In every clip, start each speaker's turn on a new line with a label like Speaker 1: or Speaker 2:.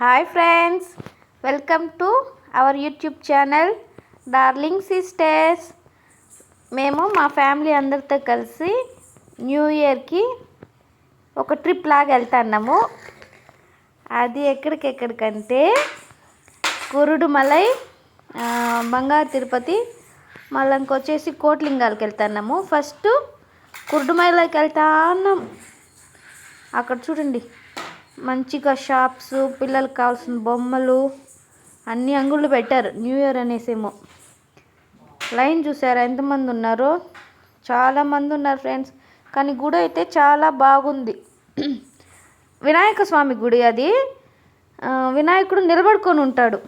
Speaker 1: Hi friends, welcome to our YouTube channel darling sisters. మేము మా family అందరితో కలిసి న్యూ ఇయర్కి ఒక ట్రిప్ లాగా వెళ్తున్నాము. అది ఎక్కడికంటే కురుడుమలై, బంగారు తిరుపతి, మళ్ళీ ఇంకొచ్చేసి కోట్లింగాలకి వెళ్తున్నాము. ఫస్ట్ కురుడుమలైకి వెళ్తాన్నాం. అక్కడ చూడండి, మంచిగా షాప్స్, పిల్లలకు కావాల్సిన బొమ్మలు అన్ని అంగుళ్ళు పెట్టారు. New year అనేసేమో. లైన్ చూసారా ఎంతమంది ఉన్నారో? చాలామంది ఉన్నారు ఫ్రెండ్స్. కానీ గుడి అయితే చాలా బాగుంది. వినాయక స్వామి గుడి అది. వినాయకుడు నిలబడుకొని ఉంటాడు.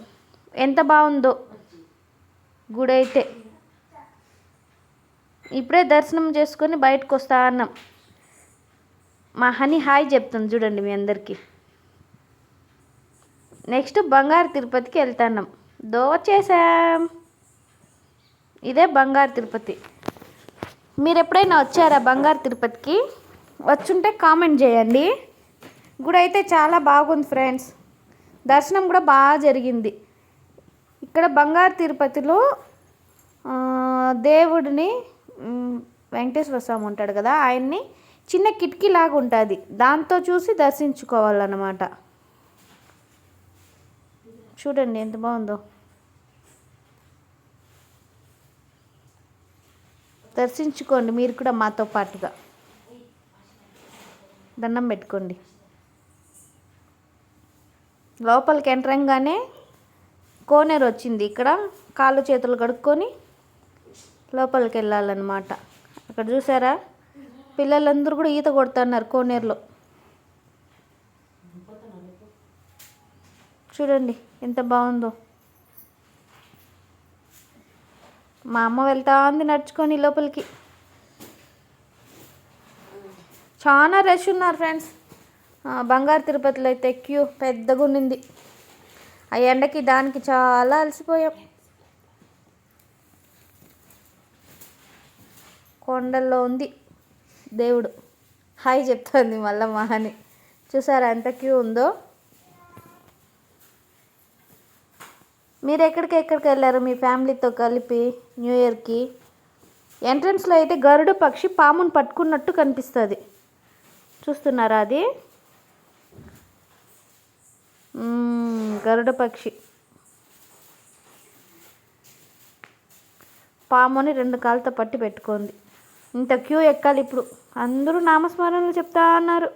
Speaker 1: ఎంత బాగుందో గుడి అయితే. ఇప్పుడే దర్శనం చేసుకొని బయటకు వస్తా అన్నాం. మా హనీ హాయ్ చెప్తుంది చూడండి మీ అందరికీ. నెక్స్ట్ బంగారు తిరుపతికి వెళ్తున్నాం. వచ్చేసాం. ఇదే బంగారు తిరుపతి. మీరు ఎప్పుడైనా వచ్చారా బంగారు తిరుపతికి? వచ్చుంటే కామెంట్ చేయండి. గుడి అయితే చాలా బాగుంది ఫ్రెండ్స్. దర్శనం కూడా బాగా జరిగింది. ఇక్కడ బంగారు తిరుపతిలో దేవుడిని, వెంకటేశ్వర స్వామి ఉంటాడు కదా, ఆయన్ని చిన్న కిటికీ లాగా ఉంటుంది. దాంతో చూసి దర్శించుకోవాలన్నమాట. చూడండి ఎంత బాగుందో. దర్శించుకోండి మీరు కూడా మాతో పాటుగా. దండం పెట్టుకోండి. లోపలికి ఎంటరంగానే కోనేరు వచ్చింది. ఇక్కడ కాళ్ళు చేతులు కడుక్కొని లోపలికి వెళ్ళాలన్నమాట. అక్కడ చూసారా, పిల్లలందరూ కూడా ఈత కొడుతున్నారు కోనేరులో. చూడండి ఎంత బాగుందో. మా అమ్మ వెళ్తా ఉంది నడుచుకొని లోపలికి. చాలా రష్ ఉన్నారు ఫ్రెండ్స్. బంగారు తిరుపతిలో అయితే క్యూ పెద్దగా ఉన్నింది. ఆ ఎండకి దానికి చాలా అలసిపోయాం. కొండల్లో ఉంది దేవుడు. హాయ్ చెప్తుంది మళ్ళీ మా హని. చూసారా ఎంత క్యూ ఉందో? మీరు ఎక్కడికి వెళ్ళారు మీ ఫ్యామిలీతో కలిపి న్యూ ఇయర్కి? ఎంట్రన్స్లో అయితే గరుడ పక్షి పామును పట్టుకున్నట్టు కనిపిస్తుంది. చూస్తున్నారా అది? గరుడ పక్షి పాముని 2 కాళ్ళతో పట్టి పెట్టుకుంది. ఇంత క్యూ ఎక్కాలి ఇప్పుడు. అందరూ నామస్మరణలు చెప్తా అన్నారు.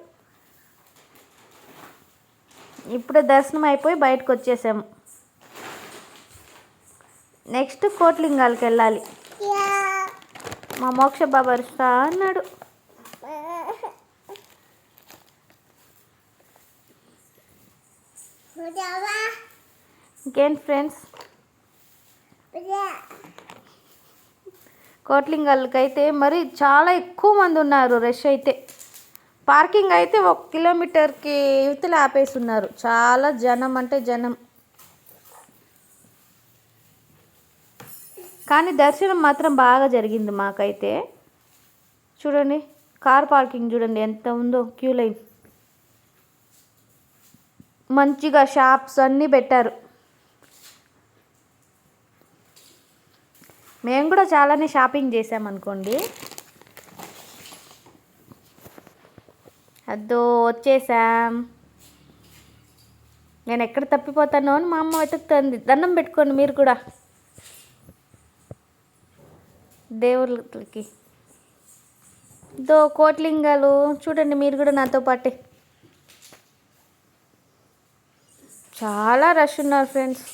Speaker 1: ఇప్పుడే దర్శనం అయిపోయి బయటకు వచ్చేసాము. నెక్స్ట్ కోట్లింగాలకి వెళ్ళాలి. మా మోక్ష బాబా అరుస్తా అన్నాడు. ఇంకేంటి ఫ్రెండ్స్, కోట్లింగాలకి అయితే మరి చాలా ఎక్కువ మంది ఉన్నారు. రష్ అయితే పార్కింగ్ అయితే 1 కిలోమీటర్కి యువతల ఆపేసి ఉన్నారు. చాలా జనం అంటే జనం. కానీ దర్శనం మాత్రం బాగా జరిగింది మాకైతే. చూడండి కార్ పార్కింగ్ చూడండి ఎంత ఉందో. క్యూ లైన్, మంచిగా షాప్స్ అన్నీ పెట్టారు. మేము కూడా చాలానే షాపింగ్ చేసామనుకోండి. అదో వచ్చేసాం. నేను ఎక్కడ తప్పిపోతానో అని మా అమ్మ వెతుకుతుంది. దండం పెట్టుకోండి మీరు కూడా దేవుళ్ళకి. కోట్లింగాలు చూడండి మీరు కూడా నాతో పాటే. చాలా రష్ ఉన్నారు ఫ్రెండ్స్.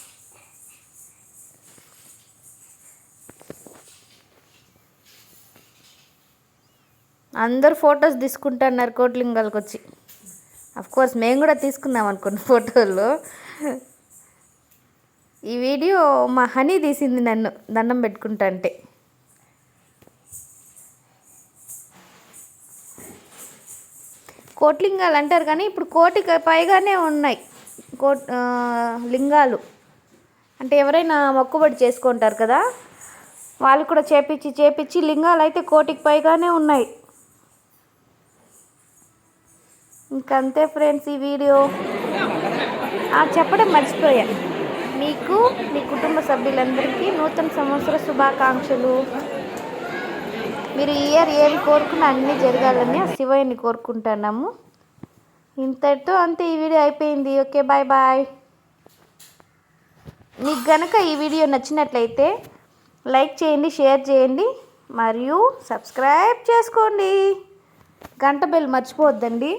Speaker 1: అందరూ ఫొటోస్ తీసుకుంటున్నారు కోట్లింగాలకు వచ్చి. కోర్స్ మేము కూడా తీసుకున్నాం అనుకున్న ఫోటోలు. ఈ వీడియో మా హనీ తీసింది నన్ను దండం పెట్టుకుంటా అంటే. కోట్లింగాలు అంటారు కానీ ఇప్పుడు 1,000కి పైగానే ఉన్నాయి లింగాలు. అంటే ఎవరైనా మొక్కుబడి చేసుకుంటారు కదా, వాళ్ళు కూడా చేపించి లింగాలు అయితే 1,000కి పైగానే ఉన్నాయి. ఇంకంతే ఫ్రెండ్స్ ఈ వీడియో. చెప్పడం మర్చిపోయా, మీకు మీ కుటుంబ సభ్యులందరికీ నూతన సంవత్సర శుభాకాంక్షలు. మీరు ఈ ఇయర్ ఏమి కోరుకున్నా అన్నీ జరగాలని ఆ శివయ్యని కోరుకుంటున్నాము. ఇంతటితో అంతే, ఈ వీడియో అయిపోయింది. Okay, bye bye. మీకు గనక ఈ వీడియో నచ్చినట్లయితే లైక్ చేయండి, షేర్ చేయండి మరియు సబ్స్క్రైబ్ చేసుకోండి. గంట బెల్ మర్చిపోవద్దండి.